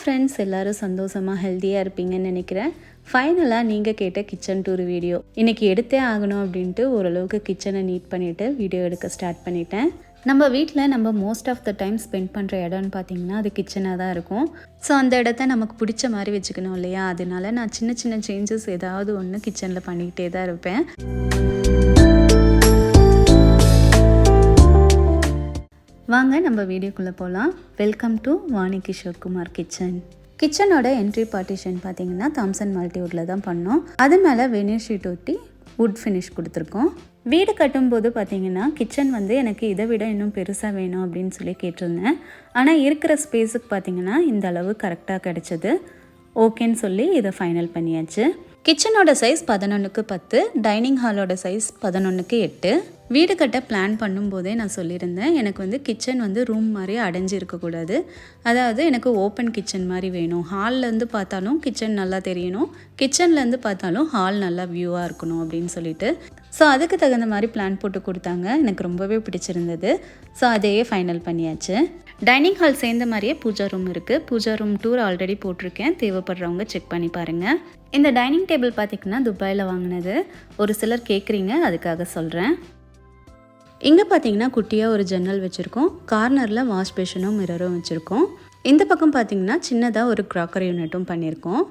Friends, எல்லாரும் சந்தோஷமாக ஹெல்த்தியாக இருப்பீங்கன்னு நினைக்கிறேன். ஃபைனலாக நீங்கள் கேட்ட கிச்சன் டூர் வீடியோ இன்றைக்கி எடுத்தே ஆகணும் அப்படின்ட்டு ஓரளவுக்கு கிச்சனை நீட் பண்ணிவிட்டு வீடியோ எடுக்க ஸ்டார்ட் பண்ணிட்டேன். நம்ம வீட்டில் நம்ம most of the time spend பண்ணுற இடம்னு பார்த்திங்கன்னா அது கிச்சனாக தான் இருக்கும். ஸோ அந்த இடத்த நமக்கு பிடிச்ச மாதிரி வச்சுக்கணும் இல்லையா? அதனால நான் சின்ன சின்ன சேஞ்சஸ் ஏதாவது ஒன்று கிச்சனில் பண்ணிக்கிட்டே தான் இருப்பேன். வாங்க நம்ம வீடியோக்குள்ளே போகலாம். Welcome to Vani Kishore Kumar kitchen. கிச்சனோட என்ட்ரி பார்ட்டிஷன் பார்த்தீங்கன்னா தாம்சன் மல்டிவுட்டில் தான் பண்ணோம். அது மேலே வெனிர் ஷீட் ஒட்டி வுட் ஃபினிஷ் கொடுத்துருக்கோம். வீடு கட்டும்போது பார்த்தீங்கன்னா கிச்சன் எனக்கு இதை விட இன்னும் பெருசாக வேணும் அப்படின்னு சொல்லி கேட்டிருந்தேன். ஆனால் இருக்கிற ஸ்பேஸுக்கு பார்த்தீங்கன்னா இந்த அளவு கரெக்டாக கிடச்சிது. ஓகேன்னு சொல்லி இதை ஃபைனல் பண்ணியாச்சு. கிச்சனோட சைஸ் 11க்கு 10, டைனிங் ஹாலோட சைஸ் 11க்கு 8. வீடு கட்ட பிளான் பண்ணும்போதே நான் சொல்லியிருந்தேன், எனக்கு கிச்சன் ரூம் மாதிரி அடைஞ்சு இருக்கக்கூடாது. அதாவது எனக்கு ஓப்பன் கிச்சன் மாதிரி வேணும். ஹால்லேருந்து பார்த்தாலும் கிச்சன் நல்லா தெரியணும், கிச்சன்லேருந்து பார்த்தாலும் ஹால் நல்லா வியூவாக இருக்கணும் அப்படின்னு சொல்லிட்டு. ஸோ அதுக்கு தகுந்த மாதிரி பிளான் போட்டு கொடுத்தாங்க. எனக்கு ரொம்பவே பிடிச்சிருந்தது. ஸோ அதையே ஃபைனல் பண்ணியாச்சு. டைனிங் ஹால் சேர்ந்த மாதிரியே பூஜா ரூம் இருக்குது. பூஜா ரூம் டூர் ஆல்ரெடி போட்டிருக்கேன், தேவைப்படுறவங்க செக் பண்ணி பாருங்கள். இந்த டைனிங் டேபிள் பார்த்திங்கன்னா துபாயில் வாங்கினது. ஒரு சிலர் கேட்குறீங்க, அதுக்காக சொல்கிறேன். இங்கே பார்த்தீங்கன்னா குட்டியாக ஒரு ஜன்னல் வச்சுருக்கோம். கார்னரில் வாஷ் பேஷனும் மிரரும் வச்சுருக்கோம். இந்த பக்கம் பார்த்திங்கன்னா சின்னதாக ஒரு க்ராக்கரி யூனிட்டும் பண்ணியிருக்கோம்.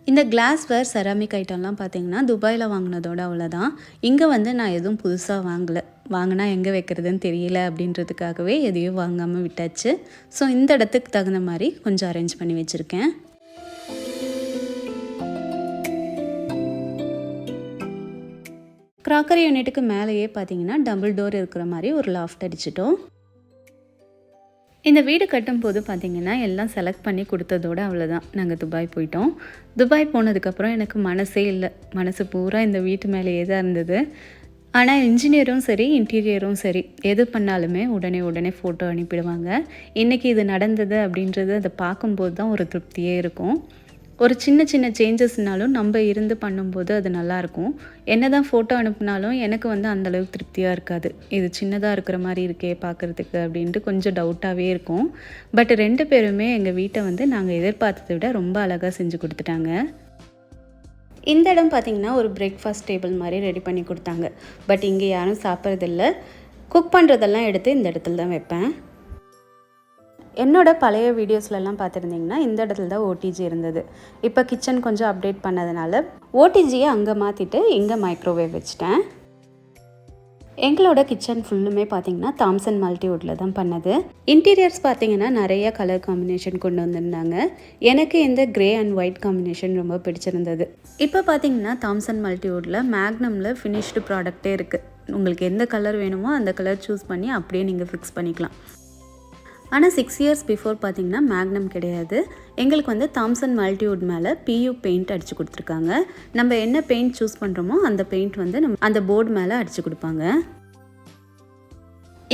இந்த கிளாஸ்வேர் செராமிக் ஐட்டம்லாம் பார்த்திங்கன்னா துபாயில் வாங்கினதோட அவ்வளோதான். இங்கே நான் எதுவும் புதுசாக வாங்கலை. வாங்கினா எங்கே வைக்கிறதுன்னு தெரியல அப்படின்றதுக்காகவே எதையும் வாங்காமல் விட்டாச்சு. ஸோ இந்த இடத்துக்கு தகுந்த மாதிரி கொஞ்சம் அரேஞ்ச் பண்ணி வச்சுருக்கேன். க்ராக்கரி யூனிட்டுக்கு மேலேயே பார்த்தீங்கன்னா டபுள் டோர் இருக்கிற மாதிரி ஒரு லாஃப்ட் அடிச்சிட்டோம். இந்த வீடு கட்டும்போது பார்த்திங்கன்னா எல்லாம் செலக்ட் பண்ணி கொடுத்ததோடு அவ்வளோதான். நாங்கள் துபாய் போயிட்டோம். துபாய் போனதுக்கப்புறம் எனக்கு மனசே இல்லை. மனசு பூரா இந்த வீட்டு மேலேயே தான் இருந்தது. ஆனால் இன்ஜினியரும் சரி, இன்டீரியரும் சரி, எது பண்ணாலுமே உடனே ஃபோட்டோ அனுப்பிடுவாங்க. இன்றைக்கி இது நடந்தது அப்படின்றது அதை பார்க்கும்போது தான் ஒரு திருப்தியே இருக்கும். ஒரு சின்ன சேஞ்சஸ்னாலும் நம்ம இருந்து பண்ணும்போது அது நல்லாயிருக்கும். என்ன தான் ஃபோட்டோ அனுப்புனாலும் எனக்கு அந்தளவுக்கு திருப்தியாக இருக்காது. இது சின்னதாக இருக்கிற மாதிரி இருக்கே பார்க்குறதுக்கு அப்படின்ட்டு கொஞ்சம் டவுட்டாகவே இருக்கும். பட் 2 பேருமே எங்கள் வீட்டை நாங்கள் எதிர்பார்த்ததை விட ரொம்ப அழகாக செஞ்சு கொடுத்துட்டாங்க. இந்த இடம் பார்த்திங்கன்னா ஒரு பிரேக்ஃபாஸ்ட் டேபிள் மாதிரி ரெடி பண்ணி கொடுத்தாங்க. பட் இங்கே யாரும் சாப்பிட்றதில்ல. குக் பண்ணுறதெல்லாம் எடுத்து இந்த இடத்துல தான் வைப்பேன். என்னோட பழைய வீடியோஸ்லலாம் பார்த்துருந்திங்கன்னா இந்த இடத்துல தான் ஓடிஜி இருந்தது. இப்போ கிச்சன் கொஞ்சம் அப்டேட் பண்ணதுனால ஓடிஜியை அங்கே மாற்றிட்டு இங்கே மைக்ரோவேவ் வச்சுட்டேன். எங்களோட கிச்சன் ஃபுல்லுமே பார்த்திங்கன்னா தாம்சன் மல்டிவுட்டில் தான் பண்ணது. இன்டீரியர்ஸ் பார்த்திங்கன்னா நிறைய கலர் காம்பினேஷன் கொண்டு வந்திருந்தாங்க. எனக்கு இந்த கிரே அண்ட் ஒயிட் காம்பினேஷன் ரொம்ப பிடிச்சிருந்தது. இப்போ பார்த்திங்கன்னா தாம்சன் மல்டிவுட்டில் மேக்னமில் ஃபினிஷ்டு ப்ராடக்டே இருக்குது. உங்களுக்கு எந்த கலர் வேணுமோ அந்த கலர் சூஸ் பண்ணி அப்படியே நீங்கள் ஃபிக்ஸ் பண்ணிக்கலாம். ஆனால் 6 இயர்ஸ் பிஃபோர் பார்த்திங்கன்னா மேக்னம் கிடையாது. எங்களுக்கு தாம்சன் மல்டிவுட் மேலே PU பெயிண்ட் அடித்து கொடுத்துருக்காங்க. நம்ம என்ன பெயிண்ட் சூஸ் பண்ணுறோமோ அந்த பெயிண்ட் நம்ம அந்த போர்டு மேலே அடித்து கொடுப்பாங்க.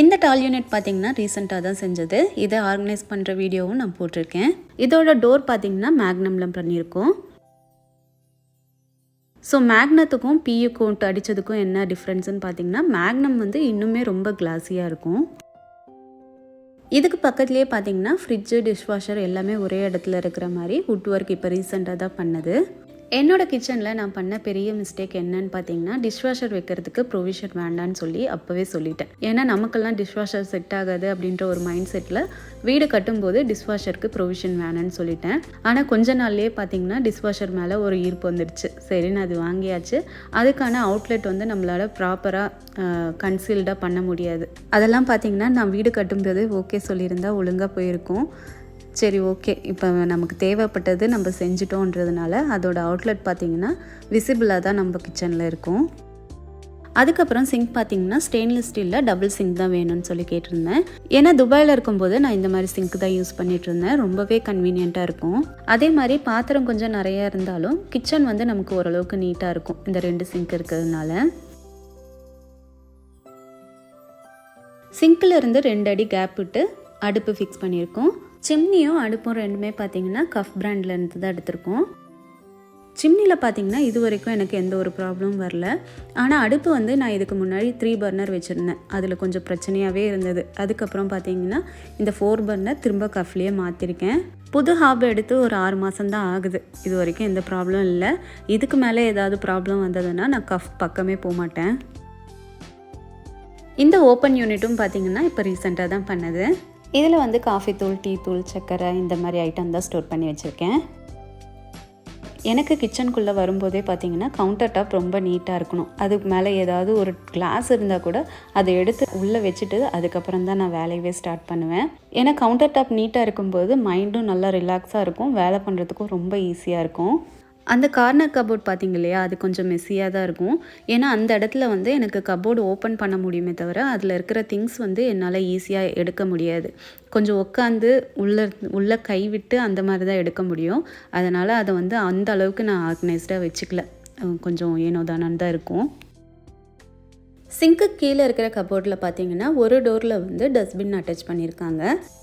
இந்த டால் யூனிட் பார்த்திங்கன்னா ரீசெண்டாக தான் செஞ்சது. இதை ஆர்கனைஸ் பண்ணுற வீடியோவும் நான் போட்டிருக்கேன். இதோட டோர் பார்த்திங்கன்னா மேக்னமில் பண்ணியிருக்கோம். ஸோ மேக்னத்துக்கும் PUக்கும் அடித்ததுக்கும் என்ன டிஃப்ரென்ஸ்னு பார்த்திங்கன்னா மேக்னம் இன்னுமே ரொம்ப கிளாஸியாக இருக்கும். இதுக்கு பக்கத்துலேயே பார்த்தீங்கன்னா ஃப்ரிட்ஜு, டிஷ்வாஷர் எல்லாமே ஒரே இடத்துல இருக்கிற மாதிரி வுட் ஒர்க் இப்போ ரீசெண்டாக தான் பண்ணது. என்னோடய கிச்சனில் நான் பண்ண பெரிய மிஸ்டேக் என்னன்னு பார்த்தீங்கன்னா டிஷ்வாஷர் வைக்கிறதுக்கு ப்ரொவிஷன் வேண்டான்னு சொல்லி அப்போவே சொல்லிட்டேன். ஏன்னா நமக்கெல்லாம் டிஷ்வாஷர் செட் ஆகாது அப்படின்ற ஒரு மைண்ட் செட்டில் வீடு கட்டும்போது டிஷ்வாஷருக்கு ப்ரொவிஷன் வேணான்னு சொல்லிட்டேன். ஆனால் கொஞ்ச நாள்லேயே பார்த்தீங்கன்னா டிஷ்வாஷர் மேலே ஒரு ஈர்ப்பு வந்துடுச்சு. சரின்னு அது வாங்கியாச்சு. அதுக்கான அவுட்லெட் நம்மளால் ப்ராப்பராக கன்சீல்டாக பண்ண முடியாது. அதெல்லாம் பார்த்தீங்கன்னா நான் வீடு கட்டும்போது ஓகே சொல்லியிருந்தா ஒழுங்காக போயிருக்கும். சரி, ஓகே, இப்போ நமக்கு தேவைப்பட்டது நம்ம செஞ்சிட்டோன்றதுனால அதோட அவுட்லெட் பார்த்திங்கன்னா விசிபிளாக தான் நம்ம கிச்சனில் இருக்கும். அதுக்கப்புறம் சிங்க் பார்த்திங்கன்னா ஸ்டெயின்லெஸ் ஸ்டீலில் டபுள் சிங்க் தான் வேணும்னு சொல்லி கேட்டிருந்தேன். ஏன்னா துபாயில் இருக்கும்போது நான் இந்த மாதிரி சிங்க் தான் யூஸ் பண்ணிகிட்டு இருந்தேன். ரொம்பவே கன்வீனியண்ட்டாக இருக்கும். அதே மாதிரி பாத்திரம் கொஞ்சம் நிறையா இருந்தாலும் கிச்சன் நமக்கு ஓரளவுக்கு நீட்டாக இருக்கும் இந்த 2 சிங்க் இருக்கிறதுனால. சிங்கில் இருந்து 2 அடி கேப் விட்டு அடுப்பு ஃபிக்ஸ் பண்ணியிருக்கோம். சிம்னியும் அடுப்பும் ரெண்டுமே பார்த்தீங்கன்னா கஃப் பிராண்ட்லேருந்து தான் எடுத்திருக்கோம். சிம்னியில் பார்த்திங்கன்னா இது வரைக்கும் எனக்கு எந்த ஒரு ப்ராப்ளமும் வரல. ஆனால் அடுப்பு வந்து நான் இதுக்கு முன்னாடி 3 பர்னர் வச்சுருந்தேன். அதில் கொஞ்சம் பிரச்சனையாகவே இருந்தது. அதுக்கப்புறம் பார்த்திங்கன்னா இந்த 4 பர்னர் திரும்ப கஃப்லேயே மாற்றிருக்கேன். புது ஹாப் எடுத்து ஒரு 6 மாதம்தான் ஆகுது. இது வரைக்கும் எந்த ப்ராப்ளம் இல்லை. இதுக்கு மேலே ஏதாவது ப்ராப்ளம் வந்ததுன்னா நான் கஃப் பக்கமே போக மாட்டேன். இந்த ஓப்பன் யூனிட்டும் பார்த்திங்கன்னா இப்போ ரீசெண்டாக தான் பண்ணது. இதில் வந்து காஃபி தூள், டீ தூள், சர்க்கரை இந்த மாதிரி ஐட்டம் தான் ஸ்டோர் பண்ணி வச்சுருக்கேன். எனக்கு கிச்சனுக்குள்ளே வரும்போதே பார்த்திங்கன்னா கவுண்டர் டாப் ரொம்ப நீட்டாக இருக்கணும். அதுக்கு மேலே ஏதாவது ஒரு கிளாஸ் இருந்தால் கூட அதை எடுத்து உள்ளே வச்சுட்டு அதுக்கப்புறம் தான் நான் வேலையவே ஸ்டார்ட் பண்ணுவேன். ஏன்னா கவுண்டர் டாப் நீட்டாக இருக்கும்போது மைண்டும் நல்லா ரிலாக்ஸாக இருக்கும், வேலை பண்ணுறதுக்கும் ரொம்ப ஈஸியாக இருக்கும். அந்த கார்னர் கபோர்ட் பார்த்திங்க இல்லையா, அது கொஞ்சம் மெஸ்ஸியாக தான் இருக்கும். ஏன்னா அந்த இடத்துல வந்து எனக்கு கபோர்டு ஓப்பன் பண்ண முடியுமே தவிர அதில் இருக்கிற திங்ஸ் வந்து என்னால் ஈஸியாக எடுக்க முடியாது. கொஞ்சம் உட்காந்து உள்ளே கை விட்டு அந்த மாதிரி தான் எடுக்க முடியும். அதனால் அதை வந்து அந்த அளவுக்கு நான் ஆர்கனைஸ்டாக வச்சுக்கல. கொஞ்சம் ஏனோ தானோன்னு தான் இருக்கும். சிங்க்கு கீழே இருக்கிற கபோர்டில் பார்த்தீங்கன்னா ஒரு டோரில் வந்து டஸ்ட்பின் அட்டாச் பண்ணியிருக்காங்க.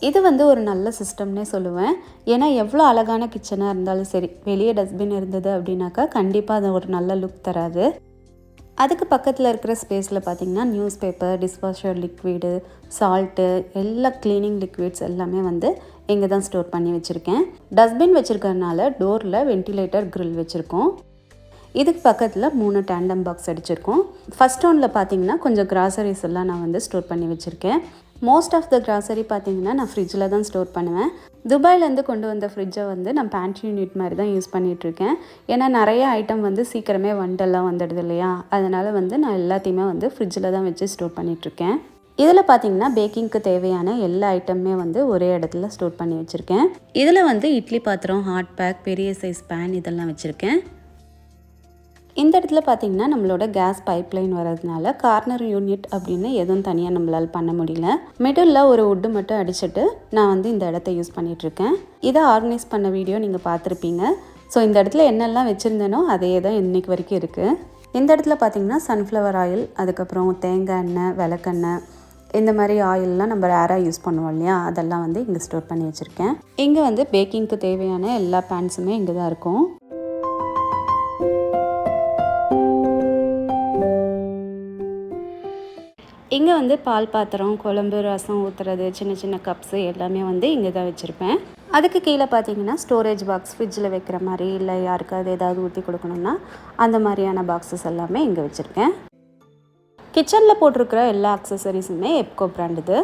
இது வந்து ஒரு நல்ல சிஸ்டம்னே சொல்லுவேன். ஏன்னா எவ்வளோ அழகான கிச்சனாக இருந்தாலும் சரி, வெளியே டஸ்ட்பின் இருந்தது அப்படின்னாக்கா கண்டிப்பாக அது ஒரு நல்ல லுக் தராது. அதுக்கு பக்கத்தில் இருக்கிற ஸ்பேஸில் பார்த்திங்கன்னா news paper, dishwasher liquid, salt, எல்லா க்ளீனிங் லிக்விட்ஸ் எல்லாமே வந்து இங்கே தான் ஸ்டோர் பண்ணி வச்சுருக்கேன். டஸ்ட்பின் வச்சுருக்கறதுனால டோரில் வென்டிலேட்டர் க்ரில் வச்சுருக்கோம். இதுக்கு பக்கத்தில் 3 டேண்டம் பாக்ஸ் அடிச்சிருக்கோம். ஃபஸ்ட் ஒன்னில் பார்த்தீங்கன்னா கொஞ்சம் கிராசரிஸ் எல்லாம் நான் வந்து ஸ்டோர் பண்ணி வச்சுருக்கேன். மோஸ்ட் ஆஃப் த கிராசரி பார்த்தீங்கன்னா நான் ஃப்ரிட்ஜில் தான் ஸ்டோர் பண்ணுவேன். துபாயிலேருந்து கொண்டு வந்த ஃப்ரிட்ஜை வந்து நான் பேண்ட்ரி யூனிட் மாதிரி தான் யூஸ் பண்ணிகிட்ருக்கேன். ஏன்னா நிறைய ஐட்டம் வந்து சீக்கிரமே வண்டெல்லாம் வந்துடுது இல்லையா, அதனால் வந்து நான் எல்லாத்தையுமே வந்து ஃப்ரிட்ஜில் தான் வச்சு ஸ்டோர் பண்ணிகிட்ருக்கேன். இதில் பார்த்தீங்கன்னா பேக்கிங்க்கு தேவையான எல்லா ஐட்டமுமே வந்து ஒரே இடத்துல ஸ்டோர் பண்ணி வச்சுருக்கேன். இதில் வந்து இட்லி பாத்திரம், ஹாட் பேக், பெரிய சைஸ் பேன் இதெல்லாம் வச்சுருக்கேன். இந்த இடத்துல பார்த்திங்கன்னா நம்மளோட கேஸ் பைப்லைன் வரதுனால கார்னர் யூனிட் அப்படின்னு எதுவும் தனியாக நம்மளால் பண்ண முடியல. மிடில் ஒரு வுட்டு மட்டும் அடிச்சுட்டு நான் வந்து இந்த இடத்த யூஸ் பண்ணிகிட்ருக்கேன். இதை ஆர்கனைஸ் பண்ண வீடியோ நீங்கள் பார்த்துருப்பீங்க. ஸோ இந்த இடத்துல என்னெல்லாம் வச்சுருந்தேனோ அதே தான் இன்றைக்கி வரைக்கும் இருக்குது. இந்த இடத்துல பார்த்திங்கன்னா சன்ஃப்ளவர் ஆயில், அதுக்கப்புறம் தேங்காய் எண்ணெய், விளக்கெண்ணெய், இந்த மாதிரி ஆயிலெலாம் நம்ம ரேராக யூஸ் பண்ணுவோம் இல்லையா, அதெல்லாம் வந்து இங்கே ஸ்டோர் பண்ணி வச்சுருக்கேன். இங்கே வந்து பேக்கிங்க்கு தேவையான எல்லா பேன்ஸுமே இங்கே தான் இருக்கும். இங்கே வந்து பால் பாத்திரம், குழம்பு, ரசம் ஊற்றுறது, சின்ன சின்ன கப்ஸு எல்லாமே வந்து இங்கே தான் வச்சுருப்பேன். அதுக்கு கீழே பார்த்தீங்கன்னா ஸ்டோரேஜ் பாக்ஸ், ஃப்ரிட்ஜில் வைக்கிற மாதிரி, இல்லை யாருக்காவது ஏதாவது ஊற்றி கொடுக்கணும்னா அந்த மாதிரியான பாக்ஸஸ் எல்லாமே இங்கே வச்சுருக்கேன். கிச்சனில் போட்டிருக்கிற எல்லா அக்சசரிஸுமே எப்கோ பிராண்டுது.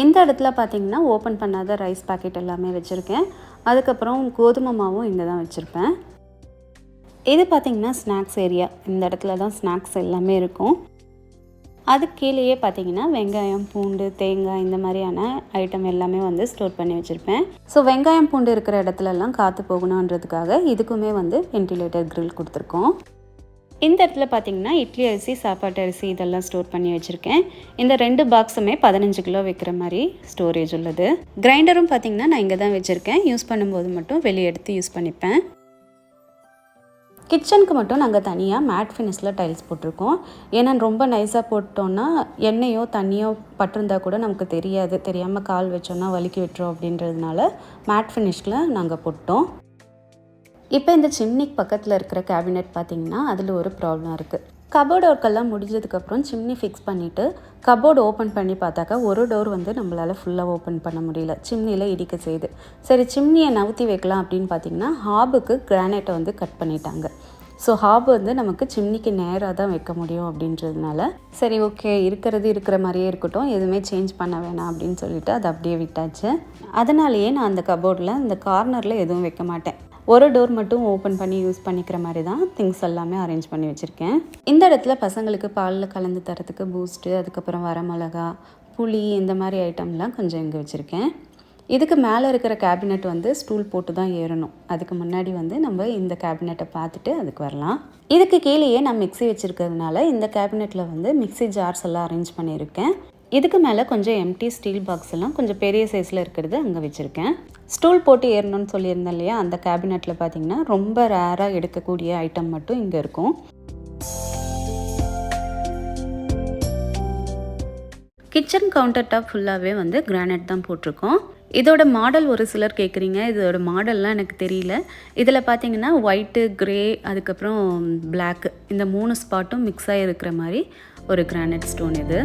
இந்த இடத்துல பார்த்தீங்கன்னா ஓப்பன் பண்ணாத ரைஸ் பாக்கெட் எல்லாமே வச்சுருக்கேன். அதுக்கப்புறம் கோதுமை மாவும் இங்கே தான் வச்சுருப்பேன். இது பார்த்திங்கன்னா ஸ்நாக்ஸ் ஏரியா. இந்த இடத்துல தான் ஸ்நாக்ஸ் எல்லாமே இருக்கும். அதுக்கு கீழேயே பார்த்திங்கன்னா வெங்காயம், பூண்டு, தேங்காய் இந்த மாதிரியான ஐட்டம் எல்லாமே வந்து ஸ்டோர் பண்ணி வச்சுருப்பேன். ஸோ வெங்காயம், பூண்டு இருக்கிற இடத்துலலாம் காற்று போகணுன்றதுக்காக இதுக்குமே வந்து வென்டிலேட்டர் க்ரில் கொடுத்துருக்கோம். இந்த இடத்துல பார்த்திங்கன்னா இட்லி அரிசி, சாப்பாட்டு அரிசி இதெல்லாம் ஸ்டோர் பண்ணி வச்சுருக்கேன். இந்த 2 பாக்ஸுமே 15 கிலோ வைக்கிற மாதிரி ஸ்டோரேஜ் உள்ளது. கிரைண்டரும் பார்த்திங்கன்னா நான் இங்கே தான் வச்சுருக்கேன். யூஸ் பண்ணும்போது மட்டும் வெளியே எடுத்து யூஸ் பண்ணிப்பேன். கிச்சனுக்கு மட்டும் நாங்கள் தனியாக மேட் ஃபினிஷில் டைல்ஸ் போட்டிருக்கோம். ஏன்னா ரொம்ப நைஸாக போட்டோன்னா எண்ணெயோ தண்ணியோ பட்டிருந்தால் கூட நமக்கு தெரியாது, தெரியாமல் கால் வச்சோன்னா வலிக்கி விட்டுரும் அப்படின்றதுனால மேட் ஃபினிஷில் நாங்கள் போட்டோம். இப்போ இந்த சிம்னிக்கு பக்கத்தில் இருக்கிற கேபினெட் பார்த்திங்கன்னா அதில் ஒரு ப்ராப்ளம் இருக்குது. கபோர்டு ஒர்க்கெல்லாம் முடிஞ்சதுக்கப்புறம் சிம்னி ஃபிக்ஸ் பண்ணிவிட்டு கபோர்டு ஓப்பன் பண்ணி பார்த்தாக்கா ஒரு டோர் வந்து நம்மளால் ஃபுல்லாக ஓப்பன் பண்ண முடியல, சிம்னியில் இடிக்க செய்யுது. சரி சிம்னியை நவுத்தி வைக்கலாம் அப்படின்னு பார்த்திங்கன்னா ஹாபுக்கு கிரானைட்டை வந்து கட் பண்ணிட்டாங்க. ஸோ ஹாப் வந்து நமக்கு சிம்னிக்கு நேராக தான் வைக்க முடியும் அப்படின்றதுனால சரி ஓகே இருக்கிற மாதிரியே இருக்கட்டும், எதுவுமே சேஞ்ச் பண்ண வேணாம் அப்படின்னு சொல்லிட்டு அதை அப்படியே விட்டாச்சு. அதனாலேயே நான் அந்த கபோர்டில் இந்த கார்னரில் எதுவும் வைக்க மாட்டேன். ஒரு டோர் மட்டும் ஓப்பன் பண்ணி யூஸ் பண்ணிக்கிற மாதிரி தான் திங்ஸ் எல்லாமே அரேஞ்ச் பண்ணி வச்சுருக்கேன். இந்த இடத்துல பசங்களுக்கு பாலில் கலந்து தரத்துக்கு பூஸ்ட்டு, அதுக்கப்புறம் வரமிளகா, புளி இந்த மாதிரி ஐட்டம்லாம் கொஞ்சம் இங்கே வச்சுருக்கேன். இதுக்கு மேலே இருக்கிற கேபினெட் வந்து ஸ்டூல் போட்டு தான் ஏறணும். அதுக்கு முன்னாடி வந்து நம்ம இந்த கேபினெட்டை பார்த்துட்டு அதுக்கு வரலாம். இதுக்கு கீழேயே நான் மிக்ஸி வச்சுருக்கிறதுனால இந்த கேபினெட்டில் வந்து மிக்ஸி ஜார்ஸ் எல்லாம் அரேஞ்ச் பண்ணியிருக்கேன். இதுக்கு மேலே கொஞ்சம் எம்டி ஸ்டீல் பாக்ஸ் எல்லாம் கொஞ்சம் பெரிய சைஸில் இருக்கிறது அங்கே வச்சுருக்கேன். ஸ்டூல் போட்டு ஏறணும்னு சொல்லியிருந்தேன் இல்லையா, அந்த கேபினெட்டில் பார்த்திங்கன்னா ரொம்ப ரேராக எடுக்கக்கூடிய ஐட்டம் மட்டும் இங்கே இருக்கும். கிச்சன் கவுண்டர் டாப் ஃபுல்லாகவே வந்து கிரானைட் தான் போட்டிருக்கோம். இதோட மாடல் ஒரு சிலர் கேட்குறீங்க. இதோட மாடல்லாம் எனக்கு தெரியல. இதில் பார்த்தீங்கன்னா ஒயிட்டு, கிரே, அதுக்கப்புறம் பிளாக் இந்த 3 ஸ்பாட்டும் மிக்ஸ் ஆகி இருக்கிற மாதிரி ஒரு கிரானைட் ஸ்டோன் இது.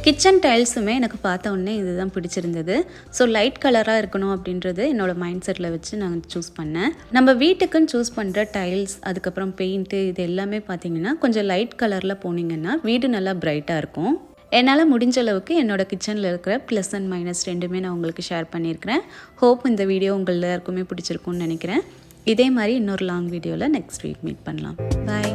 கிச்சன் டைல்ஸுமே எனக்கு பார்த்த உடனே இதுதான் பிடிச்சிருந்தது. ஸோ லைட் கலராக இருக்கணும் அப்படின்றது என்னோடய மைண்ட் செட்டில் வச்சு நான் சூஸ் பண்ணேன். நம்ம வீட்டுக்குன்னு சூஸ் பண்ணுற டைல்ஸ், அதுக்கப்புறம் பெயிண்ட்டு, இது எல்லாமே பார்த்திங்கன்னா கொஞ்சம் லைட் கலரில் போனீங்கன்னா வீடு நல்லா பிரைட்டாக இருக்கும். என்னால் முடிஞ்ச அளவுக்கு என்னோடய கிச்சனில் இருக்கிற ப்ளஸ் அண்ட் மைனஸ் ரெண்டுமே நான் உங்களுக்கு ஷேர் பண்ணியிருக்கிறேன். ஹோப் இந்த வீடியோ உங்கள் எல்லாருக்குமே பிடிச்சிருக்கும்னு நினைக்கிறேன். இதே மாதிரி இன்னொரு லாங் வீடியோவில் நெக்ஸ்ட் வீக் மீட் பண்ணலாம். பாய்.